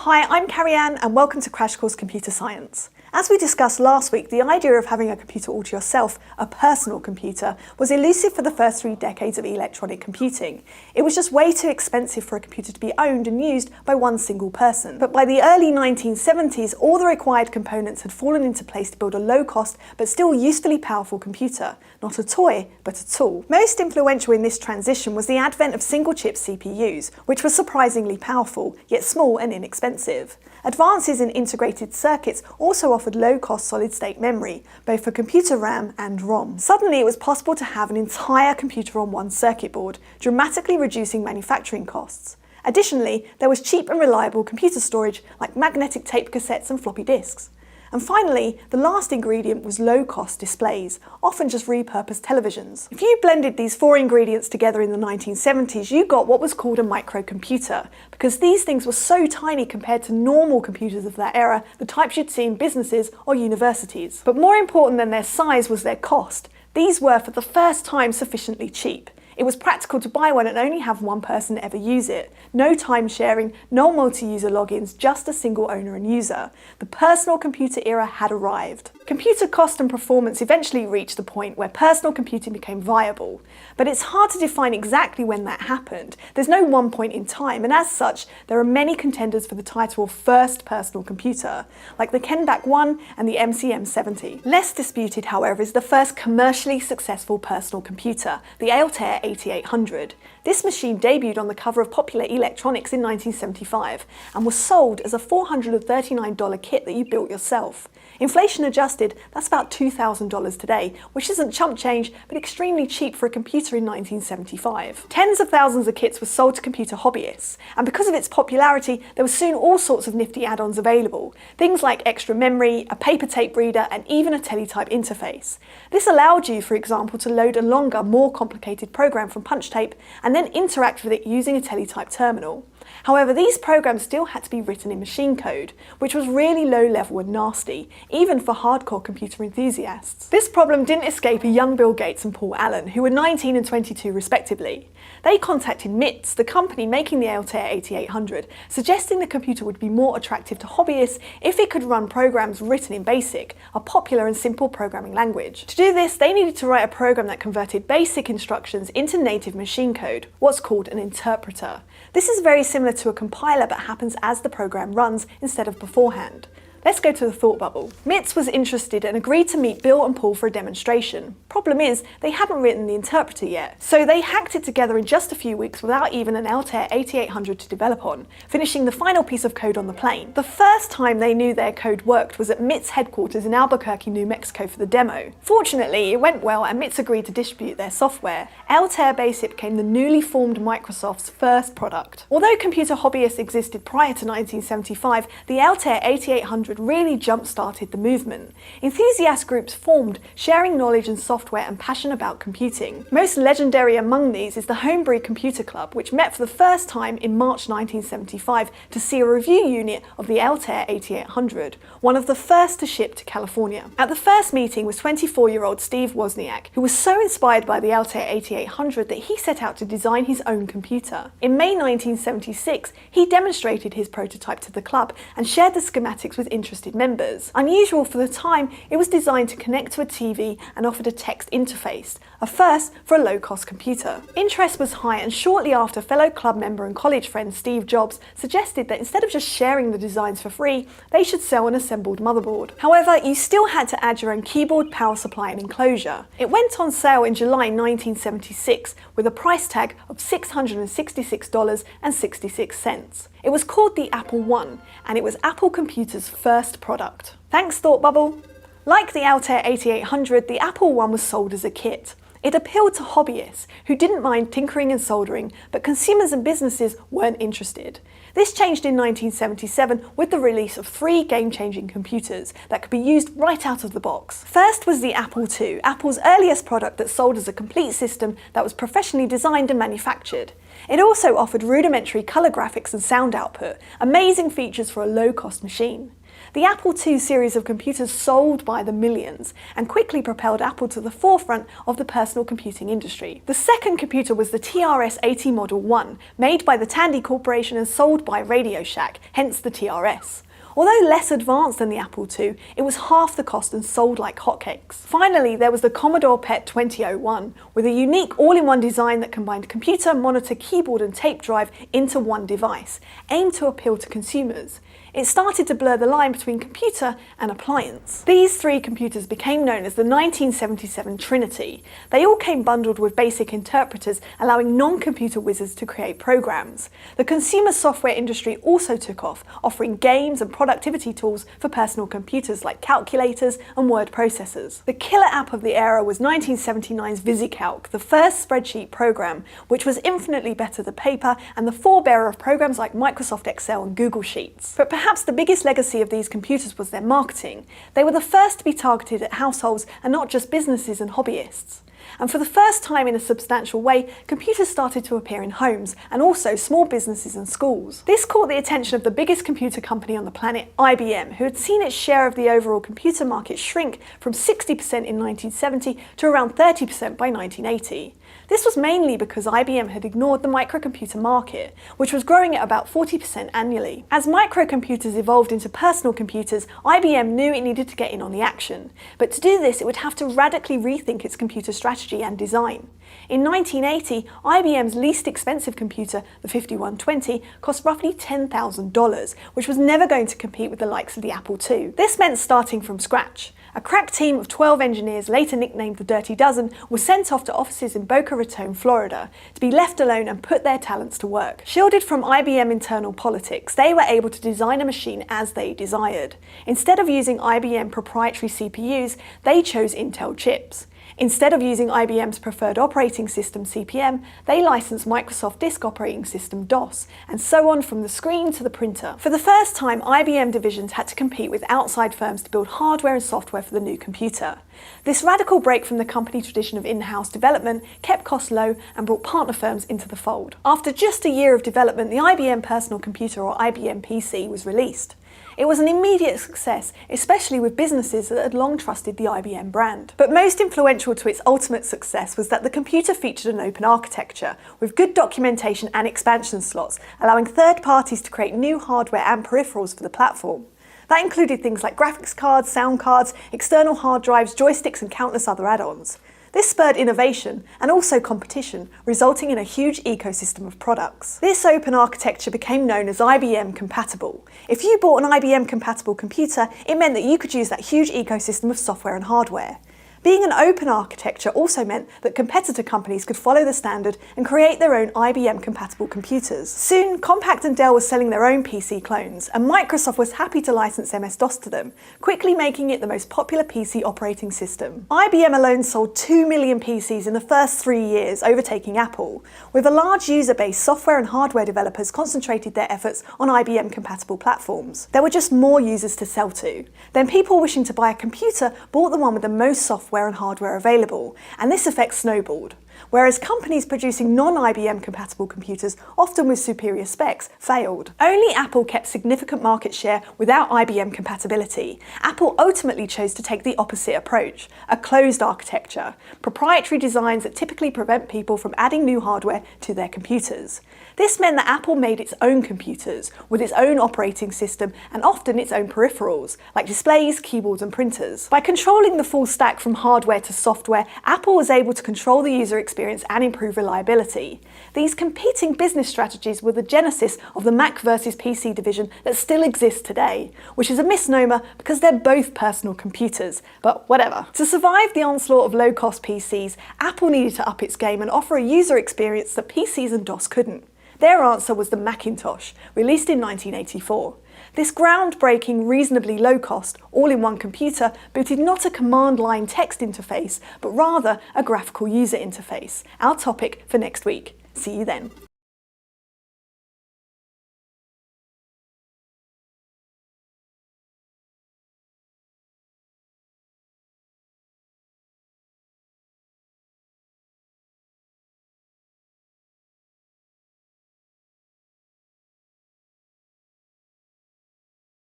Hi, I'm Carrie-Anne and welcome to Crash Course Computer Science. As we discussed last week, the idea of having a computer all to yourself, a personal computer, was elusive for the first 3 decades of electronic computing. It was just way too expensive for a computer to be owned and used by one single person. But by the early 1970s, all the required components had fallen into place to build a low-cost but still usefully powerful computer. Not a toy, but a tool. Most influential in this transition was the advent of single-chip CPUs, which were surprisingly powerful, yet small and inexpensive. Advances in integrated circuits also offered low-cost solid-state memory, both for computer RAM and ROM. Suddenly it was possible to have an entire computer on one circuit board, dramatically reducing manufacturing costs. Additionally, there was cheap and reliable computer storage like magnetic tape cassettes and floppy disks. And finally, the last ingredient was low-cost displays, often just repurposed televisions. If you blended these 4 ingredients together in the 1970s, you got what was called a microcomputer, because these things were so tiny compared to normal computers of that era, the types you'd see in businesses or universities. But more important than their size was their cost. These were, for the first time, sufficiently cheap. It was practical to buy one and only have one person ever use it. No time sharing, no multi-user logins, just a single owner and user. The personal computer era had arrived. Computer cost and performance eventually reached the point where personal computing became viable. But it's hard to define exactly when that happened. There's no one point in time, and as such, there are many contenders for the title of first personal computer, like the Kenback 1 and the MCM70. Less disputed, however, is the first commercially successful personal computer, the Altair 8800. This machine debuted on the cover of Popular Electronics in 1975 and was sold as a $439 kit that you built yourself. Inflation adjusted, that's about $2,000 today, which isn't chump change, but extremely cheap for a computer in 1975. Tens of thousands of kits were sold to computer hobbyists, and because of its popularity, there were soon all sorts of nifty add-ons available. Things like extra memory, a paper tape reader, and even a teletype interface. This allowed you, for example, to load a longer, more complicated program from punch tape and then interact with it using a teletype terminal. However, these programs still had to be written in machine code, which was really low level and nasty, even for hardcore computer enthusiasts. This problem didn't escape a young Bill Gates and Paul Allen, who were 19 and 22 respectively. They contacted MITS, the company making the Altair 8800, suggesting the computer would be more attractive to hobbyists if it could run programs written in BASIC, a popular and simple programming language. To do this, they needed to write a program that converted basic instructions into native machine code, what's called an interpreter. This is very similar to a compiler but happens as the program runs instead of beforehand. Let's go to the thought bubble. MITS was interested and agreed to meet Bill and Paul for a demonstration. Problem is, they hadn't written the interpreter yet, so they hacked it together in just a few weeks without even an Altair 8800 to develop on, finishing the final piece of code on the plane. The first time they knew their code worked was at MITS headquarters in Albuquerque, New Mexico for the demo. Fortunately, it went well and MITS agreed to distribute their software. Altair BASIC became the newly formed Microsoft's first product. Although computer hobbyists existed prior to 1975, the Altair 8800 really jump-started the movement. Enthusiast groups formed, sharing knowledge and software and passion about computing. Most legendary among these is the Homebrew Computer Club, which met for the first time in March 1975 to see a review unit of the Altair 8800, one of the first to ship to California. At the first meeting was 24-year-old Steve Wozniak, who was so inspired by the Altair 8800 that he set out to design his own computer. In May 1976, he demonstrated his prototype to the club and shared the schematics with interested members. Unusual for the time, it was designed to connect to a TV and offered a text interface, a first for a low-cost computer. Interest was high, and shortly after, fellow club member and college friend Steve Jobs suggested that instead of just sharing the designs for free, they should sell an assembled motherboard. However, you still had to add your own keyboard, power supply and enclosure. It went on sale in July 1976 with a price tag of $666.66. It was called the Apple I, and it was Apple Computer's first product. Thanks, Thought Bubble! Like the Altair 8800, the Apple I was sold as a kit. It appealed to hobbyists who didn't mind tinkering and soldering, but consumers and businesses weren't interested. This changed in 1977 with the release of 3 game-changing computers that could be used right out of the box. First was the Apple II, Apple's earliest product that sold as a complete system that was professionally designed and manufactured. It also offered rudimentary colour graphics and sound output, amazing features for a low-cost machine. The Apple II series of computers sold by the millions and quickly propelled Apple to the forefront of the personal computing industry. The second computer was the TRS-80 Model 1, made by the Tandy Corporation and sold by Radio Shack, hence the TRS. Although less advanced than the Apple II, it was half the cost and sold like hotcakes. Finally, there was the Commodore PET 2001, with a unique all-in-one design that combined computer, monitor, keyboard and tape drive into one device, aimed to appeal to consumers. It started to blur the line between computer and appliance. These three computers became known as the 1977 Trinity. They all came bundled with basic interpreters, allowing non-computer wizards to create programs. The consumer software industry also took off, offering games and productivity tools for personal computers like calculators and word processors. The killer app of the era was 1979's VisiCalc, the first spreadsheet program, which was infinitely better than paper and the forebearer of programs like Microsoft Excel and Google Sheets. But perhaps the biggest legacy of these computers was their marketing. They were the first to be targeted at households and not just businesses and hobbyists. And for the first time in a substantial way, computers started to appear in homes and also small businesses and schools. This caught the attention of the biggest computer company on the planet, IBM, who had seen its share of the overall computer market shrink from 60% in 1970 to around 30% by 1980. This was mainly because IBM had ignored the microcomputer market, which was growing at about 40% annually. As microcomputers evolved into personal computers, IBM knew it needed to get in on the action. But to do this, it would have to radically rethink its computer strategy and design. In 1980, IBM's least expensive computer, the 5120, cost roughly $10,000, which was never going to compete with the likes of the Apple II. This meant starting from scratch. A crack team of 12 engineers, later nicknamed the Dirty Dozen, was sent off to offices in Boca Raton, Florida, to be left alone and put their talents to work. Shielded from IBM internal politics, they were able to design a machine as they desired. Instead of using IBM proprietary CPUs, they chose Intel chips. Instead of using IBM's preferred operating system, CP/M, they licensed Microsoft Disk Operating System, DOS, and so on from the screen to the printer. For the first time, IBM divisions had to compete with outside firms to build hardware and software for the new computer. This radical break from the company tradition of in-house development kept costs low and brought partner firms into the fold. After just a year of development, the IBM Personal Computer, or IBM PC, was released. It was an immediate success, especially with businesses that had long trusted the IBM brand. But most influential to its ultimate success was that the computer featured an open architecture, with good documentation and expansion slots, allowing third parties to create new hardware and peripherals for the platform. That included things like graphics cards, sound cards, external hard drives, joysticks, and countless other add-ons. This spurred innovation and also competition, resulting in a huge ecosystem of products. This open architecture became known as IBM Compatible. If you bought an IBM compatible computer, it meant that you could use that huge ecosystem of software and hardware. Being an open architecture also meant that competitor companies could follow the standard and create their own IBM-compatible computers. Soon, Compaq and Dell were selling their own PC clones, and Microsoft was happy to license MS-DOS to them, quickly making it the most popular PC operating system. IBM alone sold 2 million PCs in the first 3 years, overtaking Apple. With a large user base, software and hardware developers concentrated their efforts on IBM-compatible platforms. There were just more users to sell to. Then people wishing to buy a computer bought the one with the most software and hardware available, and this effect snowballed. Whereas companies producing non-IBM compatible computers, often with superior specs, failed. Only Apple kept significant market share without IBM compatibility. Apple ultimately chose to take the opposite approach, a closed architecture, proprietary designs that typically prevent people from adding new hardware to their computers. This meant that Apple made its own computers, with its own operating system and often its own peripherals, like displays, keyboards and printers. By controlling the full stack from hardware to software, Apple was able to control the user experience and improve reliability. These competing business strategies were the genesis of the Mac versus PC division that still exists today, which is a misnomer because they're both personal computers, but whatever. To survive the onslaught of low-cost PCs, Apple needed to up its game and offer a user experience that PCs and DOS couldn't. Their answer was the Macintosh, released in 1984. This groundbreaking, reasonably low-cost, all-in-one computer booted not a command-line text interface, but rather a graphical user interface. Our topic for next week. See you then.